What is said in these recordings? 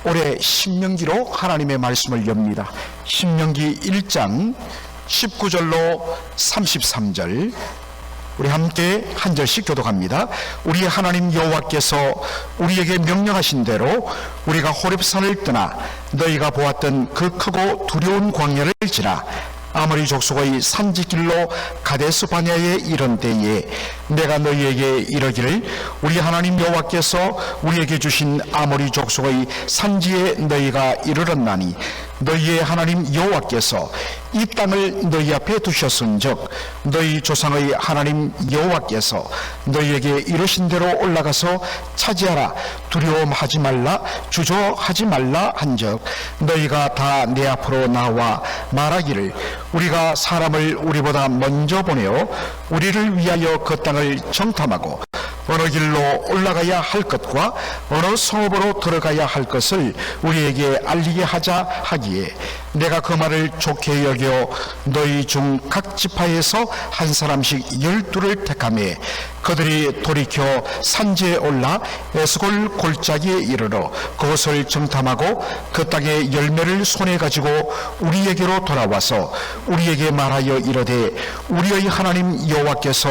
올해 신명기로 하나님의 말씀을 엽니다. 신명기 1장 19절로 33절 우리 함께 한 절씩 교독합니다. 우리 하나님 여호와께서 우리에게 명령하신 대로 우리가 호렙산을 떠나 너희가 보았던 그 크고 두려운 광야를 지나 아모리 족속의 산지길로 가데스 바네아에 이른 때에 내가 너희에게 이르기를 너희 하나님 여호와께서 우리에게 주신 아모리 족속의 산지에 너희가 이르렀나니 너희의 하나님 여호와께서 이 땅을 너희 앞에 두셨은즉 너희 조상의 하나님 여호와께서 너희에게 이르신 대로 올라가서 차지하라 두려움하지 말라 주저하지 말라 한즉 너희가 다 내 앞으로 나와 말하기를 우리가 사람을 우리보다 먼저 보내어 우리를 위하여 그 땅을 정탐하고 어느 길로 올라가야 할 것과 어느 성읍으로 들어가야 할 것을 우리에게 알리게 하자 하기에 내가 그 말을 좋게 여겨 너희 중 각 지파에서 한 사람씩 12를 택하매 그들이 돌이켜 산지에 올라 에스골 골짜기에 이르러 그것을 정탐하고 그 땅의 열매를 손에 가지고 우리에게로 돌아와서 우리에게 말하여 이르되 우리의 하나님 여호와께서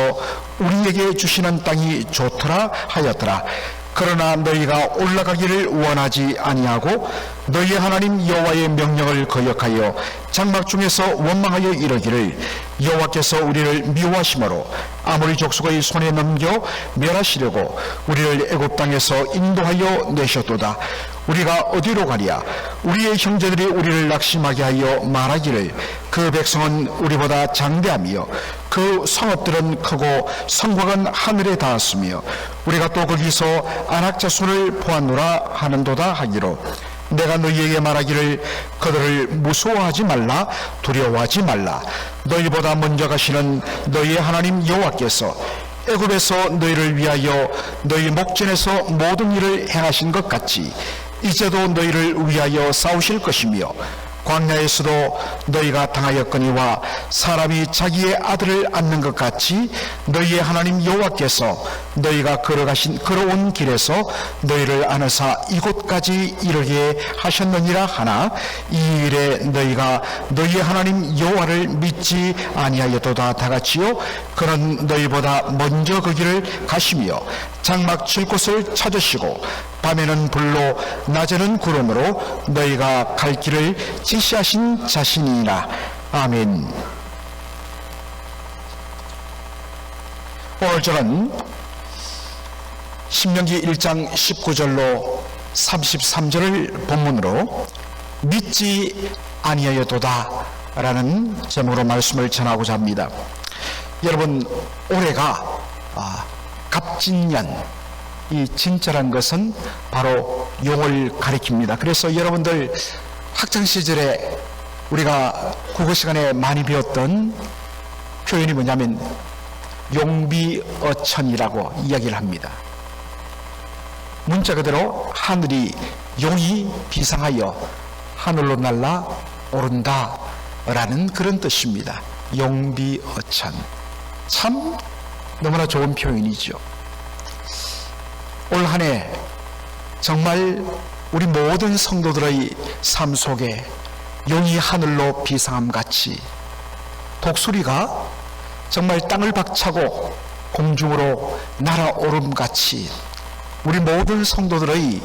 우리에게 주시는 땅이 좋더라 하였더라. 그러나 너희가 올라가기를 원하지 아니하고 너희 하나님 여호와의 명령을 거역하여 장막 중에서 원망하여 이르기를 여호와께서 우리를 미워하심으로 아모리 족속의 손에 넘겨 멸하시려고 우리를 애굽 땅에서 인도하여 내셨도다. 우리가 어디로 가랴? 우리의 형제들이 우리를 낙심하게 하여 말하기를 그 백성은 우리보다 장대하며 그 성읍들은 크고 성곽은 하늘에 닿았으며 우리가 또 거기서 아낙 자손을 보았노라 하는도다 하기로 내가 너희에게 말하기를 그들을 무서워하지 말라 두려워하지 말라 너희보다 먼저 가시는 너희의 하나님 여호와께서 애굽에서 너희를 위하여 너희 목전에서 모든 일을 행하신 것 같이 이제도 너희를 위하여 싸우실 것이며 광야에서도 너희가 당하였거니와 사람이 자기의 아들을 안는 것 같이 너희의 하나님 여호와께서 너희가 걸어온 길에서 너희를 안으사 이곳까지 이르게 하셨느니라 하나 이 일에 너희가 너희의 하나님 여호와를 믿지 아니하였도다 다같이요 그는 너희보다 먼저 그 길을 가시며 장막 칠 곳을 찾으시고 밤에는 불로 낮에는 구름으로 너희가 갈 길을 지시하신 자신이니라. 아멘. 오늘 저는 신명기 1장 19절로 33절을 본문으로 믿지 아니하여도다 라는 제목으로 말씀을 전하고자 합니다. 여러분 올해가 갑진년 이 진짜란 것은 바로 용을 가리킵니다. 그래서 여러분들 학창시절에 우리가 국어 시간에 많이 배웠던 표현이 뭐냐면 용비어천이라고 이야기를 합니다. 문자 그대로 하늘이 용이 비상하여 하늘로 날아 오른다 라는 그런 뜻입니다. 용비어천 참 너무나 좋은 표현이죠. 올 한 해 정말 우리 모든 성도들의 삶 속에 용이 하늘로 비상함같이 독수리가 정말 땅을 박차고 공중으로 날아오름같이 우리 모든 성도들의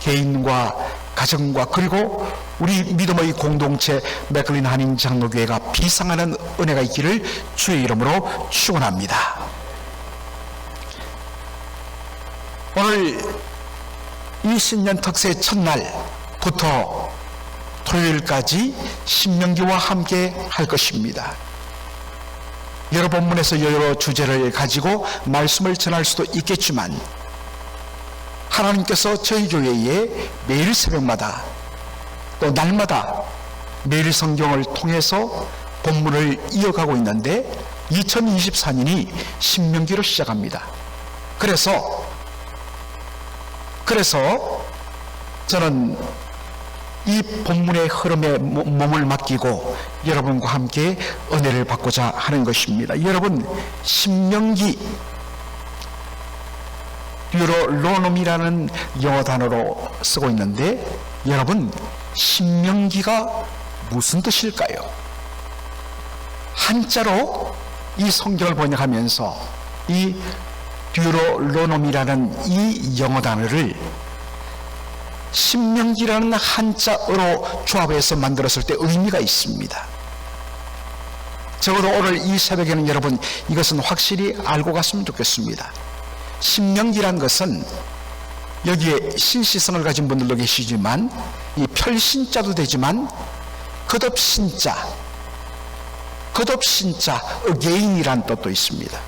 개인과 가정과 그리고 우리 믿음의 공동체 맥클린 한인 장로교회가 비상하는 은혜가 있기를 주의 이름으로 축원합니다. 오늘 이 신년 특세 첫날부터 토요일까지 신명기와 함께 할 것입니다. 여러 본문에서 여러 주제를 가지고 말씀을 전할 수도 있겠지만 하나님께서 저희 교회에 매일 새벽마다 또 날마다 매일 성경을 통해서 본문을 이어가고 있는데 2024년이 신명기로 시작합니다. 그래서 저는 이 본문의 흐름에 몸을 맡기고 여러분과 함께 은혜를 받고자 하는 것입니다. 여러분 신명기 듀로노미라는 영어 단어로 쓰고 있는데 여러분, 신명기가 무슨 뜻일까요? 한자로 이 성경을 번역하면서 이 듀로노미라는 이 영어 단어를 신명기라는 한자어로 조합해서 만들었을 때 의미가 있습니다. 적어도 오늘 이 새벽에는 여러분 이것은 확실히 알고 갔으면 좋겠습니다. 신명기란 것은 여기에 신시성을 가진 분들도 계시지만 이 별신자도 되지만 겉없신자, again이란 뜻도 있습니다.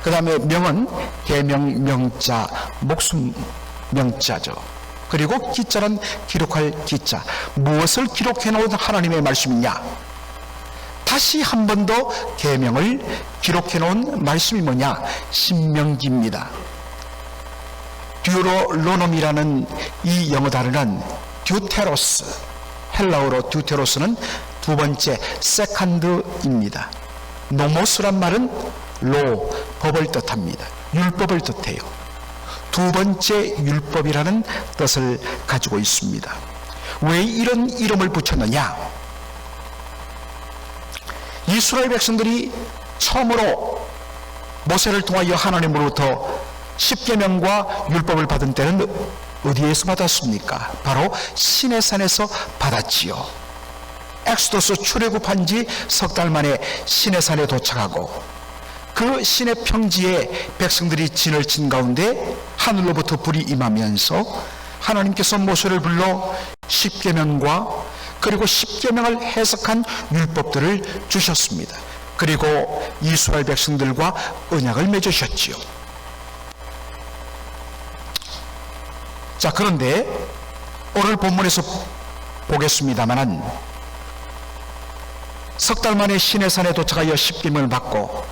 그 다음에 명은 계명, 명자, 목숨 명자죠. 그리고 기자란 기록할 기자. 무엇을 기록해 놓은 하나님의 말씀이냐? 다시 한 번 더 계명을 기록해 놓은 말씀이 뭐냐? 신명기입니다. 듀로노미라는 이 영어 단어는 듀테로스, 헬라어로 듀테로스는 두 번째 세컨드입니다. 노모스란 말은 로, 법을 뜻합니다. 율법을 뜻해요. 두 번째 율법이라는 뜻을 가지고 있습니다. 왜 이런 이름을 붙였느냐? 이스라엘 백성들이 처음으로 모세를 통하여 하나님으로부터 십계명과 율법을 받은 때는 어디에서 받았습니까? 바로 시내산에서 받았지요. 엑소더스 출애굽한 지 석 달 만에 시내산에 도착하고 그 시내 평지에 백성들이 진을 친 가운데 하늘로부터 불이 임하면서 하나님께서 모세를 불러 십계명과 그리고 십계명을 해석한 율법들을 주셨습니다. 그리고 이스라엘 백성들과 언약을 맺으셨지요. 자, 그런데 오늘 본문에서 보겠습니다마는 석 달 만에 시내산에 도착하여 십계명을 받고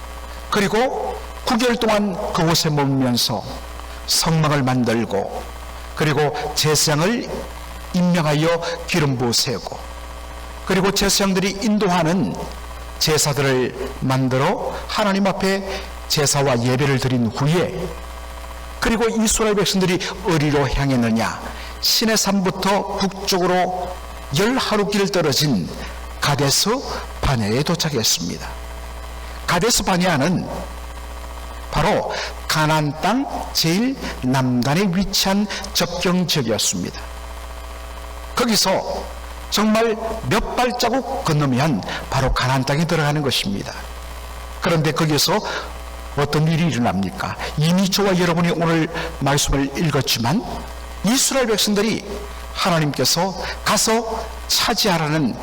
그리고 9개월 동안 그곳에 머물면서 성막을 만들고 그리고 제사장을 임명하여 기름 부어 세우고 그리고 제사장들이 인도하는 제사들을 만들어 하나님 앞에 제사와 예배를 드린 후에 그리고 이스라엘 백성들이 어디로 향했느냐? 시내산부터 북쪽으로 10하루길 떨어진 가데스 바네아에 도착했습니다. 가데스 바네아는 바로 가나안 땅 제일 남단에 위치한 접경 지역이었습니다. 거기서 정말 몇 발자국 건너면 바로 가나안 땅에 들어가는 것입니다. 그런데 거기서 어떤 일이 일어납니까? 이미 저와 여러분이 오늘 말씀을 읽었지만 이스라엘 백성들이 하나님께서 가서 차지하라는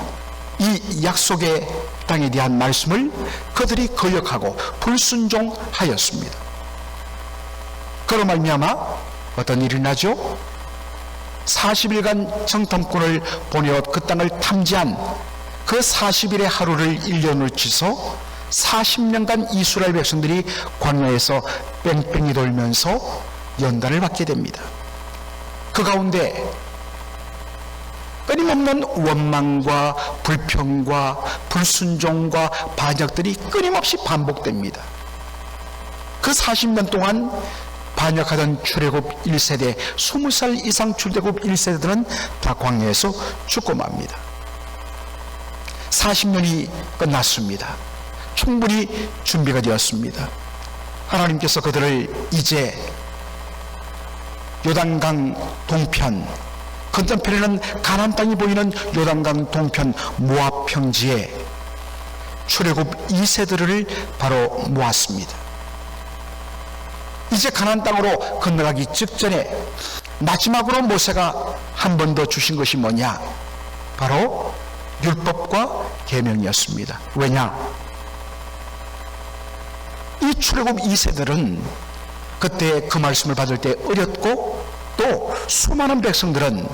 이 약속의 땅에 대한 말씀을 그들이 거역하고 불순종하였습니다. 그로 말미암아 어떤 일이 나죠? 40일간 정탐꾼을 보내어 그 땅을 탐지한 그 40일의 하루를 1년으로 치서 40년간 이스라엘 백성들이 광야에서 뺑뺑이 돌면서 연단을 받게 됩니다. 그 가운데 끊임없는 원망과 불평과 불순종과 반역들이 끊임없이 반복됩니다. 그 40년 동안 반역하던 출애굽 1세대 20살 이상 출애굽 1세대들은 다 광야에서 죽고 맙니다. 40년이 끝났습니다. 충분히 준비가 되었습니다. 하나님께서 그들을 이제 요단강 동편, 건너편에는 가나안 땅이 보이는 요단강 동편 모압 평지에 출애굽 2세대를 바로 모았습니다. 이제 가나안 땅으로 건너가기 직전에 마지막으로 모세가 한 번 더 주신 것이 뭐냐? 바로 율법과 계명이었습니다. 왜냐? 이 출애굽 2세들은 그때 그 말씀을 받을 때 어렸고 또 수많은 백성들은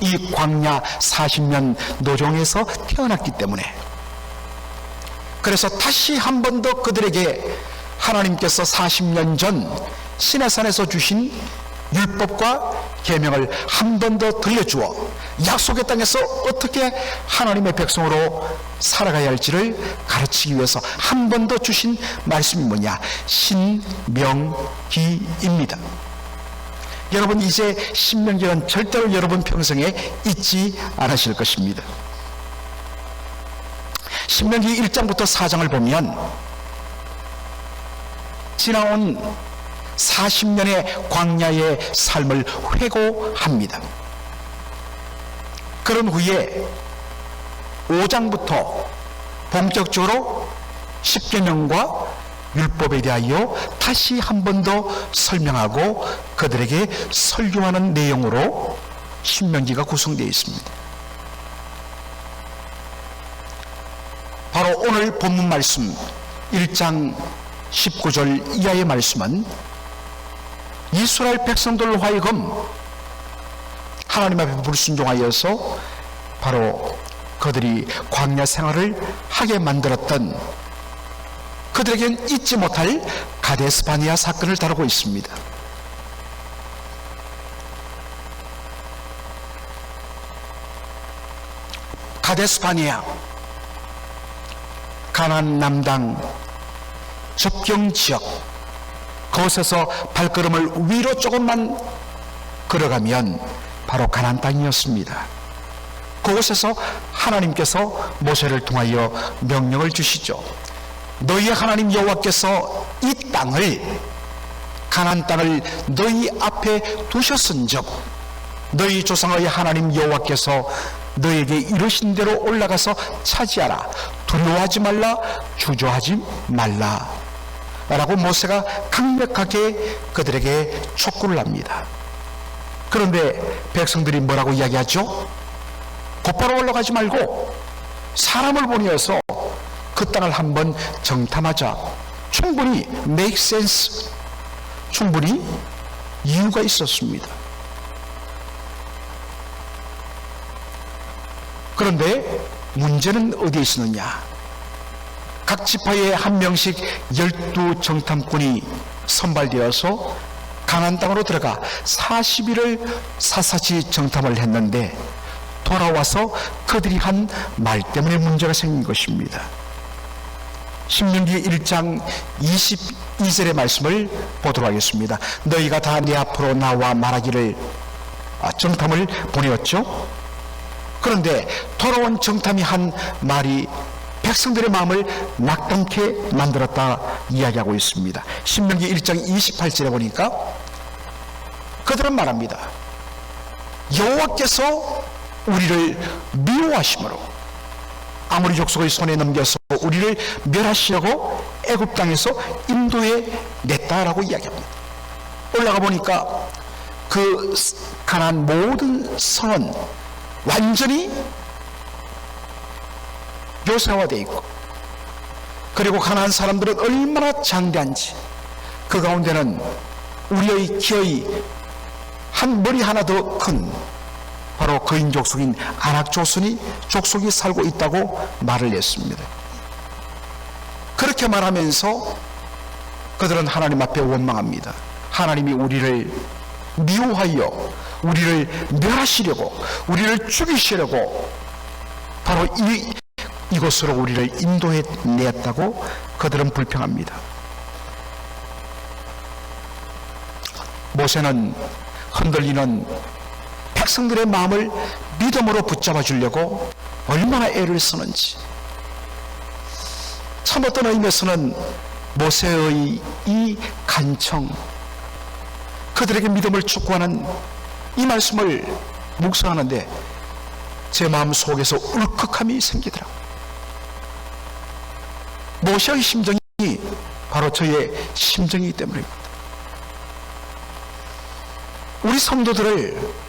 이 광야 40년 노정에서 태어났기 때문에 그래서 다시 한 번 더 그들에게 하나님께서 40년 전 시내산에서 주신 율법과 계명을 한 번 더 들려주어 약속의 땅에서 어떻게 하나님의 백성으로 살아가야 할지를 가르치기 위해서 한 번 더 주신 말씀이 뭐냐? 신명기입니다. 여러분 이제 신명기는 절대로 여러분 평생에 잊지 않으실 것입니다. 신명기 1장부터 4장을 보면 지나온 40년의 광야의 삶을 회고합니다. 그런 후에 5장부터 본격적으로 십계명과 율법에 대하여 다시 한 번 더 설명하고 그들에게 설교하는 내용으로 신명기가 구성되어 있습니다. 바로 오늘 본문 말씀 1장 19절 이하의 말씀은 이스라엘 백성들로 하여금 하나님 앞에 불순종하여서 바로 그들이 광야 생활을 하게 만들었던 그들에겐 잊지 못할 가데스 바네아 사건을 다루고 있습니다. 가데스 바네아 가나안 남당 접경 지역, 그곳에서 발걸음을 위로 조금만 걸어가면 바로 가나안 땅이었습니다. 그곳에서 하나님께서 모세를 통하여 명령을 주시죠. 너희 하나님 여호와께서 이 땅을, 가나안 땅을 너희 앞에 두셨은즉 너희 조상의 하나님 여호와께서 너에게 이르신 대로 올라가서 차지하라. 두려워하지 말라, 주저하지 말라 라고 모세가 강력하게 그들에게 촉구를 합니다. 그런데 백성들이 뭐라고 이야기하죠? 곧바로 올라가지 말고 사람을 보내어서 그 땅을 한번 정탐하자. 충분히 make sense, 충분히 이유가 있었습니다. 그런데 문제는 어디에 있었느냐? 각 지파에 한 명씩 12 정탐꾼이 선발되어서 가나안 땅으로 들어가 40일을 샅샅이 정탐을 했는데 돌아와서 그들이 한 말 때문에 문제가 생긴 것입니다. 신명기 1장 22절의 말씀을 보도록 하겠습니다. 너희가 다 내 앞으로 나와 말하기를 정탐을 보내었죠. 그런데 돌아온 정탐이 한 말이 백성들의 마음을 낙담케 만들었다 이야기하고 있습니다. 신명기 1장 28절에 보니까 그들은 말합니다. 여호와께서 우리를 미워하심으로 아모리 족속의 손에 넘겨서 우리를 멸하시려고 애굽 땅에서 인도해 냈다라고 이야기합니다. 올라가 보니까 그 가나안 모든 성은 완전히 묘사화되어 있고, 그리고 가나안 사람들은 얼마나 장대한지 그 가운데는 우리의 기어이 한 머리 하나 더 큰 바로 거인 족속인 아낙 족속이 살고 있다고 말을 했습니다. 그렇게 말하면서 그들은 하나님 앞에 원망합니다. 하나님이 우리를 미워하여 우리를 멸하시려고, 우리를 죽이시려고 바로 이곳으로 우리를 인도해 내었다고 그들은 불평합니다. 모세는 흔들리는 백성들의 마음을 믿음으로 붙잡아 주려고 얼마나 애를 쓰는지, 참 어떤 의미에서는 모세의 이 간청, 그들에게 믿음을 촉구하는 이 말씀을 묵상하는데 제 마음 속에서 울컥함이 생기더라고요. 모세의 심정이 바로 저의 심정이기 때문입니다. 우리 성도들을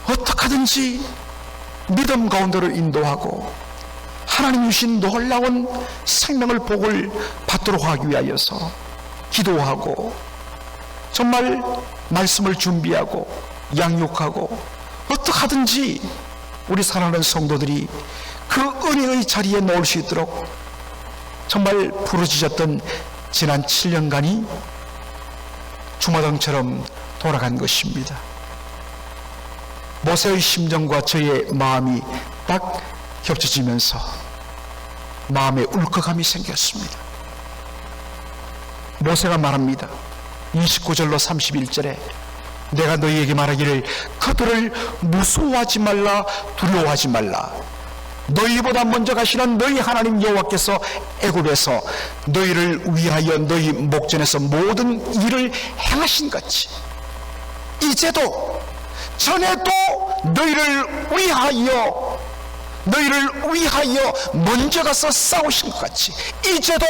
어떻게 하든지 믿음 가운데로 인도하고 하나님 주신 놀라운 생명을 복을 받도록 하기 위하여서 기도하고 정말 말씀을 준비하고 양육하고 어떻게 하든지 우리 사랑하는 성도들이 그 은혜의 자리에 놓을 수 있도록 정말 부르짖었던 지난 7년간이 주마등처럼 돌아간 것입니다. 모세의 심정과 저의 마음이 딱 겹쳐지면서 마음에 울컥함이 생겼습니다. 모세가 말합니다. 29절로 31절에 내가 너희에게 말하기를 그들을 무서워하지 말라, 두려워하지 말라. 너희보다 먼저 가시는 너희 하나님 여호와께서 애굽에서 너희를 위하여 너희 목전에서 모든 일을 행하신 같이 이제도 전에도 너희를 위하여 먼저 가서 싸우신 것 같이 이제도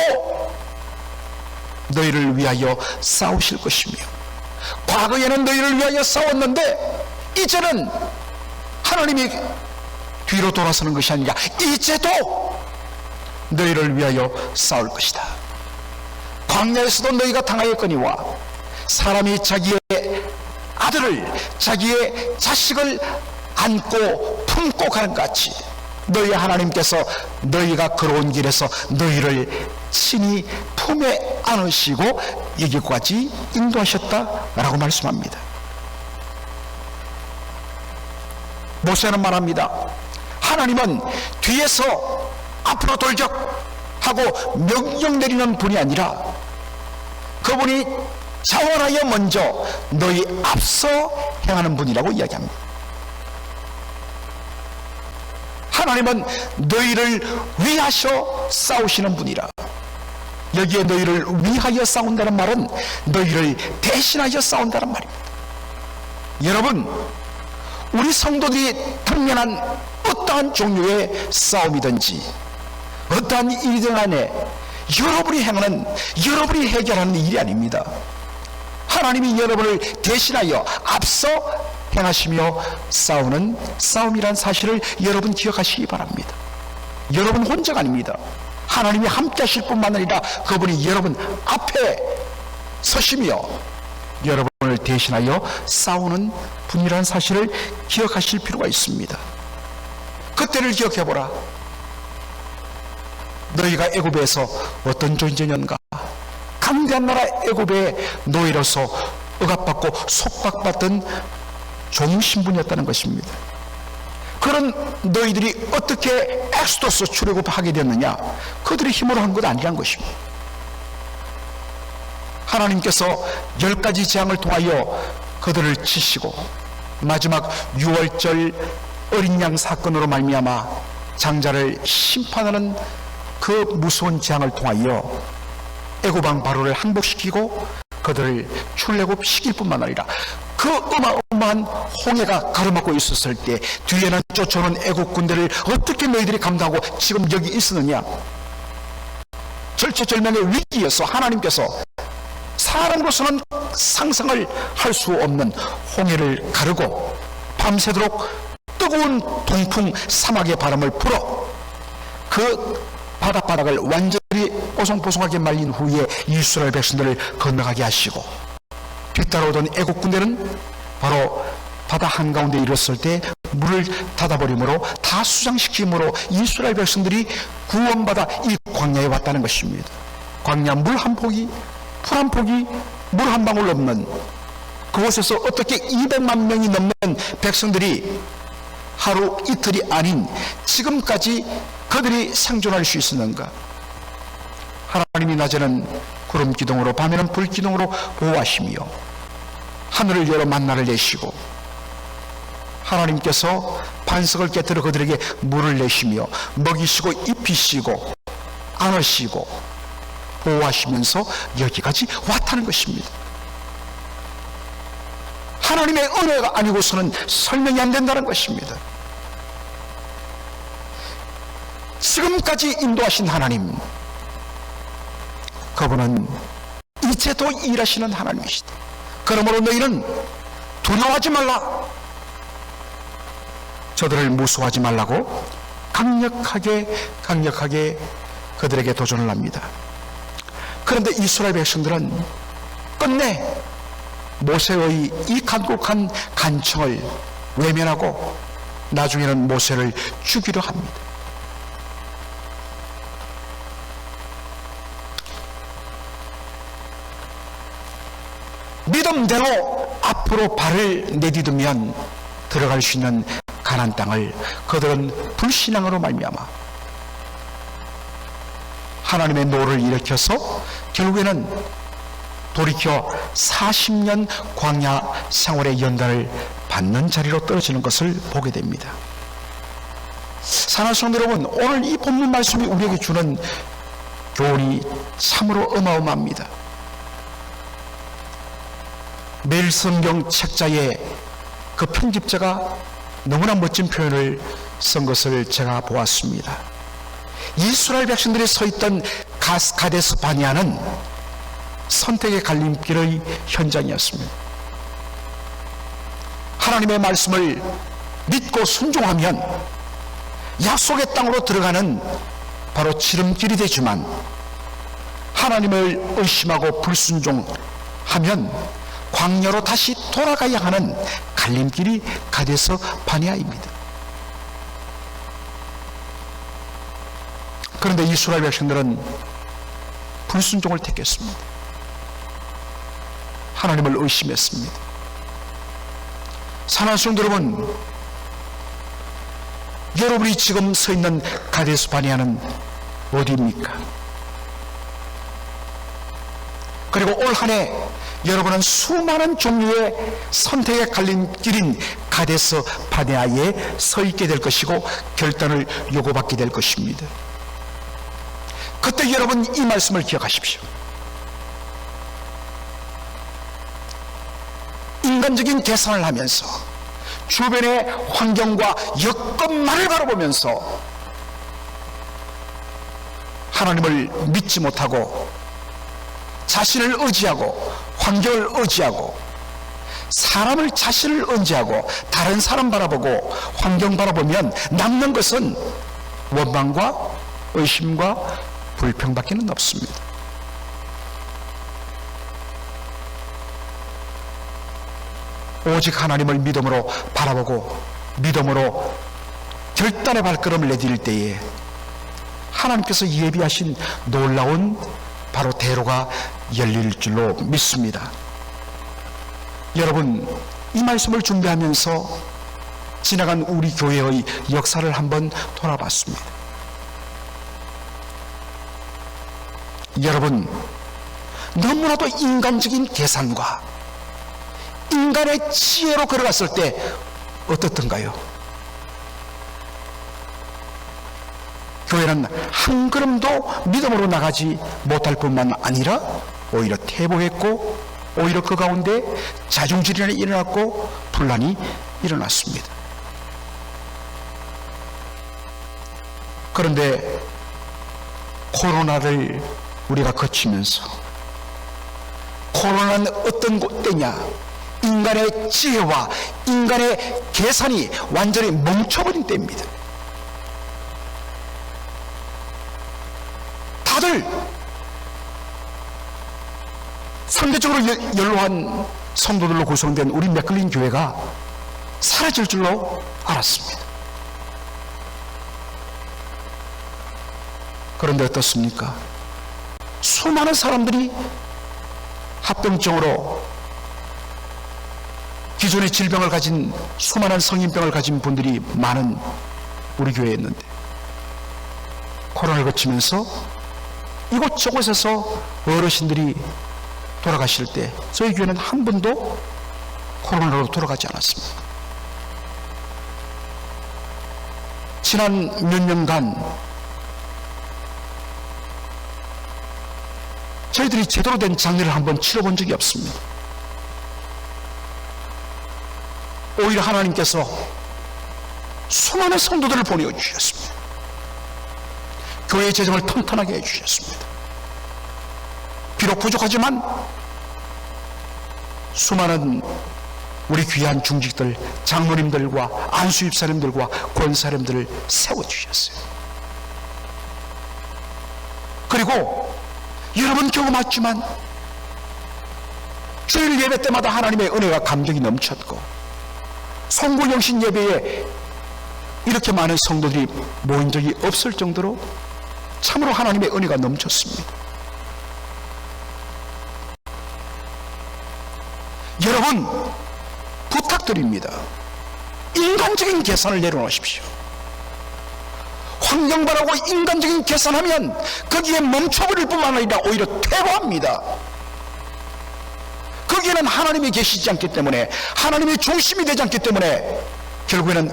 너희를 위하여 싸우실 것이며, 과거에는 너희를 위하여 싸웠는데 이제는 하나님이 뒤로 돌아서는 것이 아니라 이제도 너희를 위하여 싸울 것이다. 광야에서도 너희가 당하였거니와 사람이 자기의 아들을, 자기의 자식을 안고 품고 가는 것 같이 너희 하나님께서 너희가 걸어온 길에서 너희를 친히 품에 안으시고 여기까지 인도하셨다라고 말씀합니다. 모세는 말합니다. 하나님은 뒤에서 앞으로 돌격하고 명령 내리는 분이 아니라 그분이 자원하여 먼저 너희 앞서 행하는 분이라고 이야기합니다. 하나님은 너희를 위하셔 싸우시는 분이라. 여기에 너희를 위하여 싸운다는 말은 너희를 대신하여 싸운다는 말입니다. 여러분, 우리 성도들이 당면한 어떠한 종류의 싸움이든지 어떠한 일이든 간에 여러분이 행하는, 여러분이 해결하는 일이 아닙니다. 하나님이 여러분을 대신하여 앞서 행하시며 싸우는 싸움이란 사실을 여러분 기억하시기 바랍니다. 여러분 혼자가 아닙니다. 하나님이 함께 하실 뿐만 아니라 그분이 여러분 앞에 서시며 여러분을 대신하여 싸우는 분이라는 사실을 기억하실 필요가 있습니다. 그때를 기억해보라. 너희가 애굽에서 어떤 존재였는가? 강대한 나라 애굽의 노예로서 억압받고 속박받던 종신분이었다는 것입니다. 그런 너희들이 어떻게 엑소더스 출애굽하게 되었느냐? 그들의 힘으로 한 것 아니란 것입니다. 하나님께서 10가지 재앙을 통하여 그들을 치시고 마지막 6월절 어린 양 사건으로 말미암아 장자를 심판하는 그 무서운 재앙을 통하여 애굽왕 바로를 항복시키고 그들을 출애굽시킬 뿐만 아니라 그 어마어마한 홍해가 가로막고 있었을 때 뒤에는 쫓아오는 애국 군대를 어떻게 너희들이 감당하고 지금 여기 있었느냐? 절체절명의 위기에서 하나님께서 사람으로서는 상상을 할 수 없는 홍해를 가르고 밤새도록 뜨거운 동풍 사막의 바람을 불어 그 바닷바닥을 완전히 뽀송뽀송하게 말린 후에 이스라엘 백성들을 건너가게 하시고 뒤따라오던 애국 군대는 바로 바다 한가운데 이르렀을 때 물을 닫아버림으로 다 수장시킴으로 이스라엘 백성들이 구원받아 이 광야에 왔다는 것입니다. 광야 물 한 포기, 풀 한 포기, 물 한 방울 없는 그곳에서 어떻게 200만 명이 넘는 백성들이 하루 이틀이 아닌 지금까지 그들이 생존할 수 있었는가? 하나님이 낮에는 구름 기둥으로 밤에는 불 기둥으로 보호하시며 하늘을 열어 만나를 내시고 하나님께서 반석을 깨뜨려 그들에게 물을 내시며 먹이시고 입히시고 안으시고 보호하시면서 여기까지 왔다는 것입니다. 하나님의 은혜가 아니고서는 설명이 안 된다는 것입니다. 지금까지 인도하신 하나님, 그분은 이제도 일하시는 하나님이시다. 그러므로 너희는 두려워하지 말라, 저들을 무서워하지 말라고 강력하게 그들에게 도전을 합니다. 그런데 이스라엘 백성들은 끝내 모세의 이 간곡한 간청을 외면하고 나중에는 모세를 죽이려 합니다. 믿음대로 앞으로 발을 내디디면 들어갈 수 있는 가나안 땅을 그들은 불신앙으로 말미암아 하나님의 노를 일으켜서 결국에는 돌이켜 40년 광야 생활의 연단을 받는 자리로 떨어지는 것을 보게 됩니다. 사랑하는 성도 여러분, 오늘 이 본문 말씀이 우리에게 주는 교훈이 참으로 어마어마합니다. 매일 성경 책자에 그 편집자가 너무나 멋진 표현을 쓴 것을 제가 보았습니다. 이스라엘 백성들이 서 있던 가데스 바네아는 선택의 갈림길의 현장이었습니다. 하나님의 말씀을 믿고 순종하면 약속의 땅으로 들어가는 바로 지름길이 되지만, 하나님을 의심하고 불순종하면 광야로 다시 돌아가야 하는 갈림길이 가데스 바네아입니다. 그런데 이스라엘 백성들은 불순종을 택했습니다. 하나님을 의심했습니다. 사랑하는 성도 여러분, 여러분이 지금 서 있는 가데스 바네아는 어디입니까? 그리고 올 한 해 여러분은 수많은 종류의 선택의 갈림길인 가데스 바네아에 서 있게 될 것이고 결단을 요구받게 될 것입니다. 그때 여러분 이 말씀을 기억하십시오. 인간적인 계산을 하면서 주변의 환경과 여건만을 바라보면서 하나님을 믿지 못하고 자신을 의지하고 환경을 의지하고 사람을 자신을 의지하고 다른 사람 바라보고 환경 바라보면 남는 것은 원망과 의심과 불평밖에 없습니다. 오직 하나님을 믿음으로 바라보고 믿음으로 결단의 발걸음을 내디딜 때에 하나님께서 예비하신 놀라운 바로 대로가 열릴 줄로 믿습니다. 여러분, 이 말씀을 준비하면서 지나간 우리 교회의 역사를 한번 돌아봤습니다. 여러분, 너무나도 인간적인 계산과 인간의 지혜로 걸어갔을 때 어떻던가요? 교회는 한 걸음도 믿음으로 나가지 못할 뿐만 아니라 오히려 퇴보했고, 오히려 그 가운데 자중질환이 일어났고 분란이 일어났습니다. 그런데 코로나를 우리가 거치면서, 코로나는 어떤 때냐? 인간의 지혜와 인간의 계산이 완전히 멈춰버린 때입니다. 다들 상대적으로 연로한 성도들로 구성된 우리 맥클린 교회가 사라질 줄로 알았습니다. 그런데 어떻습니까? 수많은 사람들이 합병증으로 기존의 질병을 가진, 수많은 성인병을 가진 분들이 많은 우리 교회였는데, 코로나를 거치면서 이곳저곳에서 어르신들이 돌아가실 때 저희 교회는 한 분도 코로나로 돌아가지 않았습니다. 지난 몇 년간 저희들이 제대로 된 장례를 한번 치러본 적이 없습니다. 오히려 하나님께서 수많은 성도들을 보내주셨습니다. 교회의 재정을 튼튼하게 해주셨습니다. 비록 부족하지만 수많은 우리 귀한 중직들, 장로님들과 안수입사님들과 권사님들을 세워주셨어요. 그리고 여러분 경험했지만 주일 예배 때마다 하나님의 은혜가 감격이 넘쳤고, 송구영신 예배에 이렇게 많은 성도들이 모인 적이 없을 정도로 참으로 하나님의 은혜가 넘쳤습니다. 여러분, 부탁드립니다. 인간적인 계산을 내려놓으십시오. 환경 바라고 인간적인 계산하면 거기에 멈춰버릴 뿐만 아니라 오히려 퇴보합니다. 거기에는 하나님이 계시지 않기 때문에, 하나님의 중심이 되지 않기 때문에 결국에는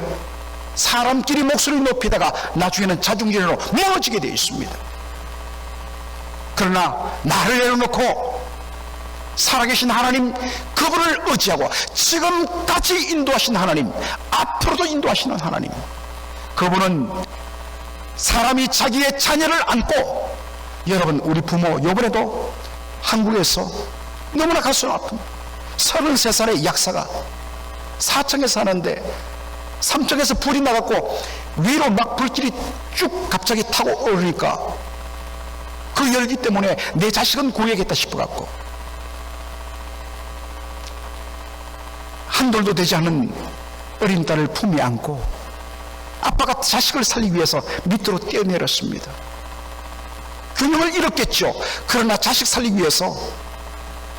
사람끼리 목소리를 높이다가 나중에는 자중질환으로 무너지게 되어 있습니다. 그러나 나를 내려놓고 살아계신 하나님, 그분을 의지하고 지금까지 인도하신 하나님, 앞으로도 인도하시는 하나님, 그분은 사람이 자기의 자녀를 안고, 여러분 우리 부모 이번에도 한국에서 너무나 가슴 아픈 33살의 약사가 4층에 사는데 3층에서 불이 나갖고 위로 막 불길이 쭉 갑자기 타고 오르니까 그 열기 때문에 내 자식은 구해야겠다 싶어갖고 한 돌도 되지 않은 어린 딸을 품에 안고 아빠가 자식을 살리기 위해서 밑으로 뛰어내렸습니다. 균형을 잃었겠죠. 그러나 자식 살리기 위해서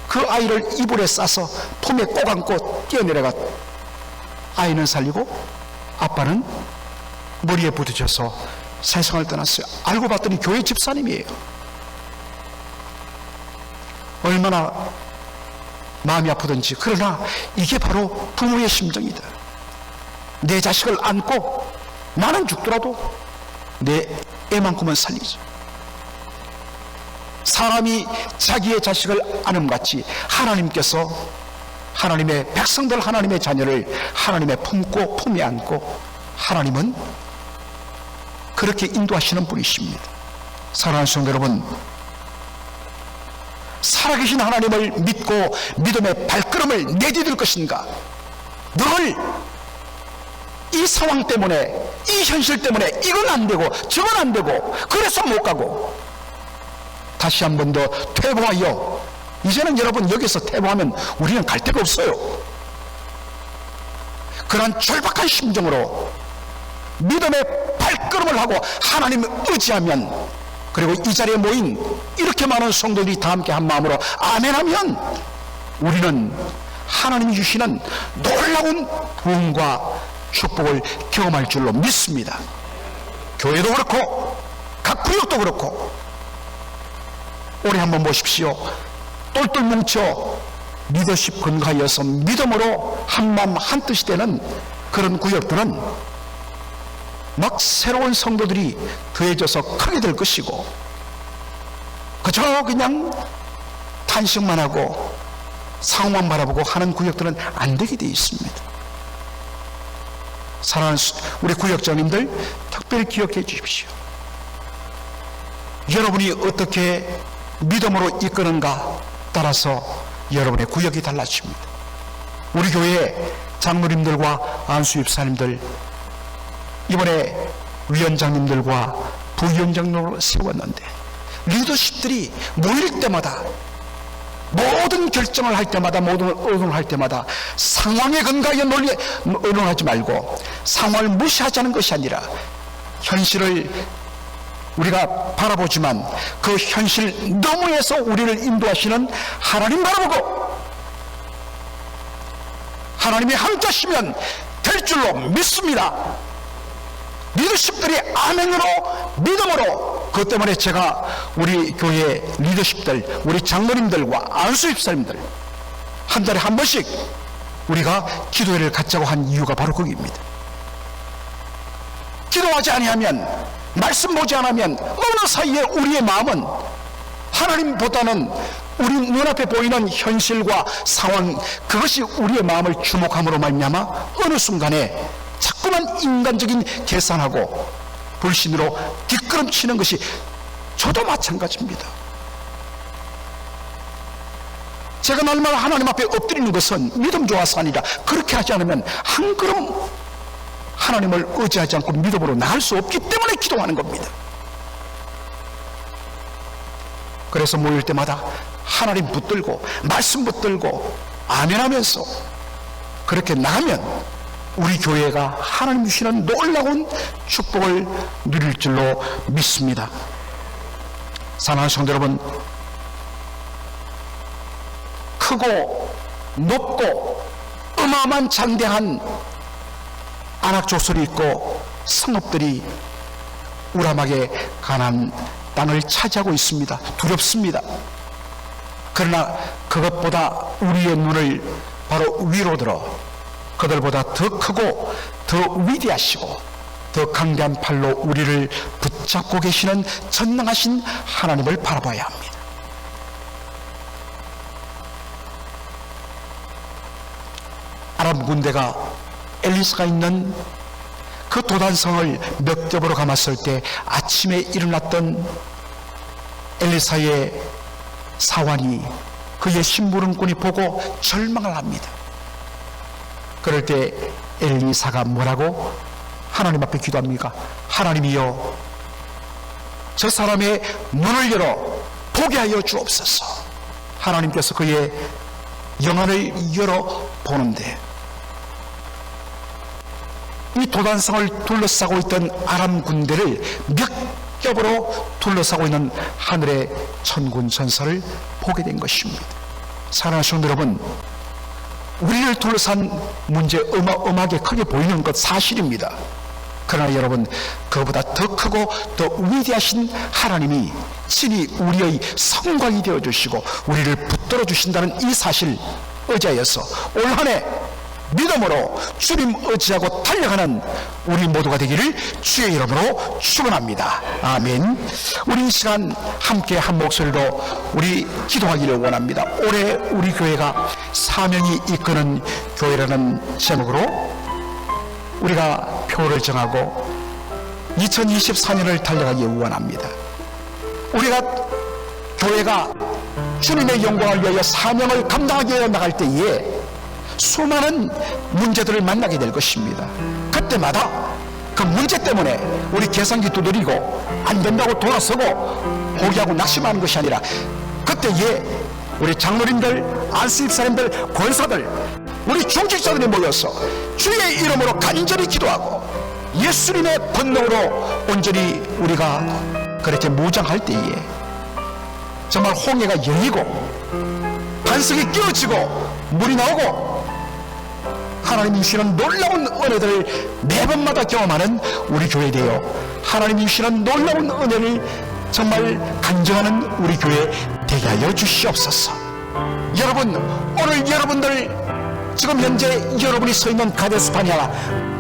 그 아이를 이불에 싸서 품에 꼭 안고 뛰어내려가 아이는 살리고 아빠는 머리에 부딪혀서 세상을 떠났어요. 알고 봤더니 교회 집사님이에요. 얼마나 마음이 아프든지. 그러나 이게 바로 부모의 심정이다. 내 자식을 안고 나는 죽더라도 내 애만큼은 살리지. 사람이 자기의 자식을 안음같이 하나님께서 하나님의 백성들, 하나님의 자녀를 하나님의 품에 안고 하나님은 그렇게 인도하시는 분이십니다. 사랑하는 성도 여러분, 살아계신 하나님을 믿고 믿음의 발걸음을 내디딜 것인가? 늘 이 상황 때문에, 이 현실 때문에 이건 안 되고 저건 안 되고 그래서 못 가고 다시 한 번 더 퇴보하여, 이제는 여러분 여기서 퇴보하면 우리는 갈 데가 없어요. 그런 절박한 심정으로 믿음의 발걸음을 하고 하나님을 의지하면, 그리고 이 자리에 모인 이렇게 많은 성도들이 다 함께 한 마음으로 아멘하면 우리는 하나님이 주시는 놀라운 부흥과 축복을 경험할 줄로 믿습니다. 교회도 그렇고 각 구역도 그렇고. 올해 한번 보십시오. 똘똘 뭉쳐 리더십 근거하여서 믿음으로 한마음 한뜻이 되는 그런 구역들은 막 새로운 성도들이 더해져서 크게 될 것이고, 그저 그냥 탄식만 하고 상황만 바라보고 하는 구역들은 안 되게 되어 있습니다. 사랑하는 우리 구역장님들, 특별히 기억해 주십시오. 여러분이 어떻게 믿음으로 이끄는가 따라서 여러분의 구역이 달라집니다. 우리 교회 장로님들과 안수집사님들, 이번에 위원장님들과 부위원장님을 세웠는데 리더십들이 모일 때마다, 모든 결정을 할 때마다, 모든 의논을 할 때마다 상황에 근거하여 의논하지 말고 상황을 무시하자는 것이 아니라 현실을 우리가 바라보지만 그 현실 너머에서 우리를 인도하시는 하나님 바라보고 하나님이 함께하시면 될 줄로 믿습니다. 리더십들이 아멘으로, 믿음으로. 그것 때문에 제가 우리 교회 리더십들, 우리 장로님들과 안수집사님들 한 달에 한 번씩 우리가 기도회를 갖자고 한 이유가 바로 거기입니다. 기도하지 아니하면, 말씀 보지 않으면 어느 사이에 우리의 마음은 하나님보다는 우리 눈앞에 보이는 현실과 상황, 그것이 우리의 마음을 주목함으로 말미암아 어느 순간에 자꾸만 인간적인 계산하고 불신으로 뒷걸음치는 것이 저도 마찬가지입니다. 제가 날마다 하나님 앞에 엎드리는 것은 믿음 좋아서 아니라, 그렇게 하지 않으면 한 걸음 하나님을 의지하지 않고 믿음으로 나갈 수 없기 때문에 기도하는 겁니다. 그래서 모일 때마다 하나님 붙들고 말씀 붙들고 아멘하면서 그렇게 나가면 우리 교회가 하나님 주시는 놀라운 축복을 누릴 줄로 믿습니다. 사랑하는 성도 여러분, 크고 높고 어마어마한 장대한 안악조설이 있고 성읍들이 우람하게 가나안 땅을 차지하고 있습니다. 두렵습니다. 그러나 그것보다 우리의 눈을 바로 위로 들어 그들보다 더 크고 더 위대하시고 더 강대한 팔로 우리를 붙잡고 계시는 전능하신 하나님을 바라봐야 합니다. 아람 군대가 엘리사가 있는 그 도단성을 몇 겹으로 감았을 때 아침에 일어났던 엘리사의 사환이 그의 심부름꾼이 보고 절망을 합니다. 그럴 때 엘리사가 뭐라고 하나님 앞에 기도합니까? 하나님이여, 저 사람의 눈을 열어 보게 하여 주옵소서. 하나님께서 그의 영안을 열어 보는데 이 도단성을 둘러싸고 있던 아람 군대를 몇 겹으로 둘러싸고 있는 하늘의 천군 천사를 보게 된 것입니다. 사랑하는 성도 여러분, 우리를 둘러싼 문제 어마어마하게 크게 보이는 것 사실입니다. 그러나 여러분, 그보다 더 크고 더 위대하신 하나님이 친히 우리의 성곽이 되어주시고 우리를 붙들어 주신다는 이 사실 의지하여서 올 한 해 믿음으로 주님 의지하고 달려가는 우리 모두가 되기를 주의 이름으로 축원합니다. 아멘. 우리 이 시간 함께 한 목소리로 우리 기도하기를 원합니다. 올해 우리 교회가 사명이 이끄는 교회라는 제목으로 우리가 표를 정하고 2024년을 달려가기 원합니다. 우리가 교회가 주님의 영광을 위하여 사명을 감당하기 위해 나갈 때에 수많은 문제들을 만나게 될 것입니다. 그때마다 그 문제 때문에 우리 계산기 두드리고 안 된다고 돌아서고 포기하고 낙심하는 것이 아니라 그때에 우리 장로님들, 안수집사님들, 권사들, 우리 중직자들이 모여서 주의 이름으로 간절히 기도하고 예수님의 권능으로 온전히 우리가 그렇게 무장할 때에 정말 홍해가 열리고 반석이 끼어지고 물이 나오고 하나님이 주시는 놀라운 은혜들을 매번마다 경험하는 우리 교회 되어 하나님이 주시는 놀라운 은혜를 정말 간증하는 우리 교회 되게 하여 주시옵소서. 여러분, 오늘 여러분들 지금 현재 여러분이 서 있는 가데스바네아,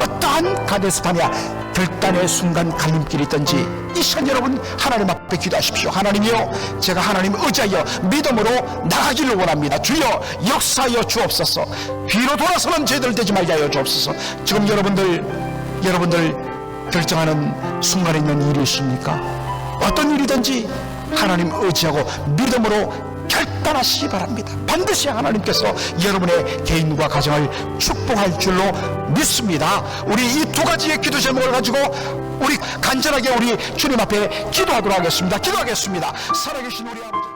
어떠한 가데스바네아 결단의 순간 갈림길이 있든지 이 시간 여러분 하나님 앞에 기도하십시오. 하나님이여, 제가 하나님 의지하여 믿음으로 나가기를 원합니다. 주여 역사하여 주옵소서. 뒤로 돌아서는 죄들 되지 말게 하여 주옵소서. 지금 여러분들 결정하는 순간에 있는 일이 있습니까? 어떤 일이든지 하나님 의지하고 믿음으로 결단하시기 바랍니다. 반드시 하나님께서 여러분의 개인과 가정을 축복할 줄로 믿습니다. 우리 이 두 가지의 기도 제목을 가지고 우리 간절하게 우리 주님 앞에 기도하도록 하겠습니다. 기도하겠습니다. 살아계신 우리 아버지,